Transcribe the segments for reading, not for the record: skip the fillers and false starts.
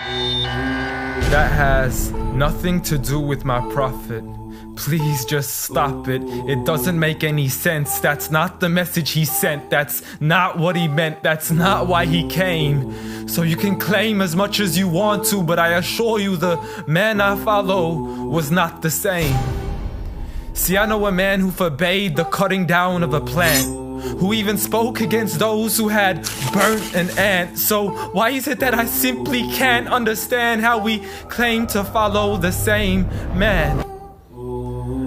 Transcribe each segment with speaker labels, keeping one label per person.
Speaker 1: That has nothing to do with my prophet. Please just stop it. It doesn't make any sense. That's not the message he sent. That's not what he meant. That's not why he came. So you can claim as much as you want to, but I assure you the man I follow was not the same. See, I know a man who forbade the cutting down of a plant, who even spoke against those who had burnt an ant. So why is it that I simply can't understand how we claim to follow the same man?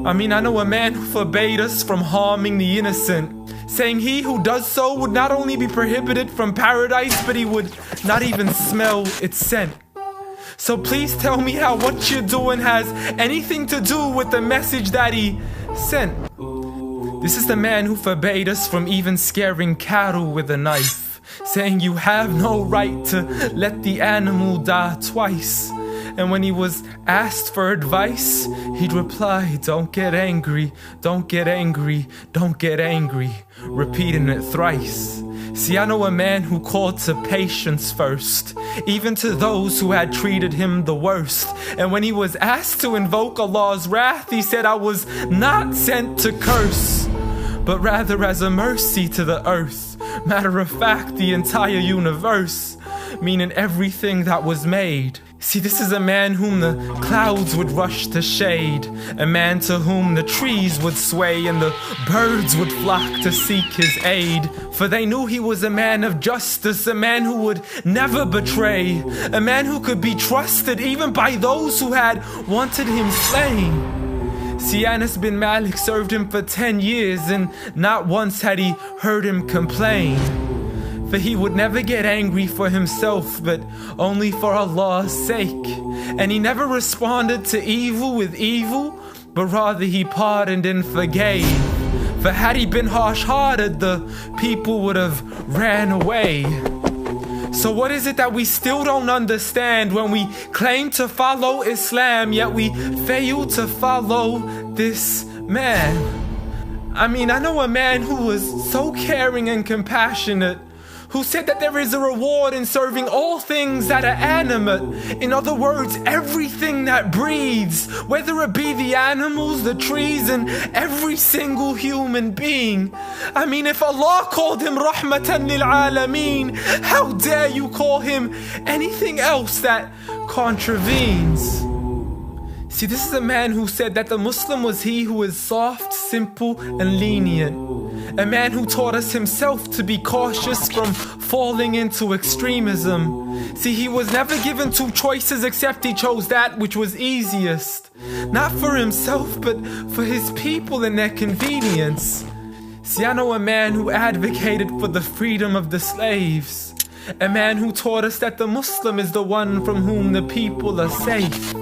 Speaker 1: I mean, I know a man who forbade us from harming the innocent, saying he who does so would not only be prohibited from paradise, but he would not even smell its scent. So please tell me how what you're doing has anything to do with the message that he sent. This is the man who forbade us from even scaring cattle with a knife, saying you have no right to let the animal die twice. And when he was asked for advice, he'd reply, don't get angry, don't get angry, don't get angry, repeating it thrice. See, I know a man who called to patience first, even to those who had treated him the worst. And when he was asked to invoke Allah's wrath, he said, I was not sent to curse, but rather as a mercy to the earth. Matter of fact, the entire universe, meaning everything that was made. See, this is a man whom the clouds would rush to shade, a man to whom the trees would sway and the birds would flock to seek his aid. For they knew he was a man of justice, a man who would never betray, a man who could be trusted even by those who had wanted him slain. See, Anas bin Malik served him for 10 years and not once had he heard him complain. For he would never get angry for himself, but only for Allah's sake. And he never responded to evil with evil, but rather he pardoned and forgave. For had he been harsh-hearted, the people would have ran away. So what is it that we still don't understand when we claim to follow Islam, yet we fail to follow this man? I mean, I know a man who was so caring and compassionate, who said that there is a reward in serving all things that are animate. In other words, everything that breathes, whether it be the animals, the trees, and every single human being. I mean, if Allah called him Rahmatan lil Alameen, how dare you call him anything else that contravenes? See, this is a man who said that the Muslim was he who is soft, simple, and lenient. A man who taught us himself to be cautious from falling into extremism. See, he was never given two choices except he chose that which was easiest. Not for himself, but for his people and their convenience. See, I know a man who advocated for the freedom of the slaves. A man who taught us that the Muslim is the one from whom the people are safe.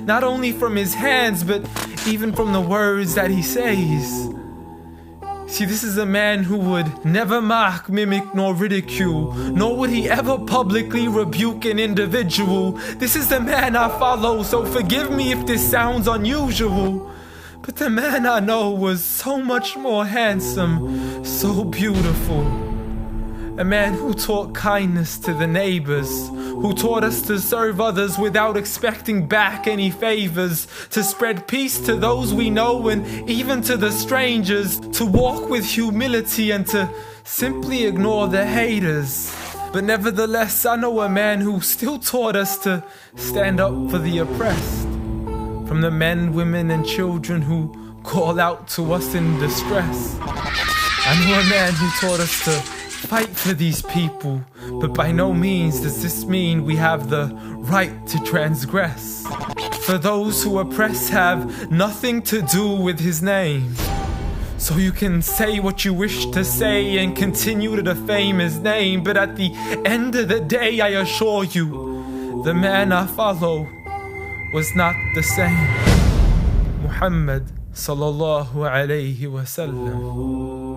Speaker 1: Not only from his hands, but even from the words that he says. See, this is a man who would never mock, mimic, nor ridicule, nor would he ever publicly rebuke an individual. This is the man I follow, so forgive me if this sounds unusual. But the man I know was so much more handsome, so beautiful. A man who taught kindness to the neighbors, who taught us to serve others without expecting back any favors, to spread peace to those we know and even to the strangers, to walk with humility and to simply ignore the haters. But nevertheless, I know a man who still taught us to stand up for the oppressed. From the men, women, and children who call out to us in distress. I know a man who taught us to fight for these people, but by no means does this mean we have the right to transgress. For those who oppress have nothing to do with his name. So you can say what you wish to say and continue to defame his name, but at the end of the day, I assure you, the man I follow was not the same. Muhammad sallallahu alayhi wa sallam.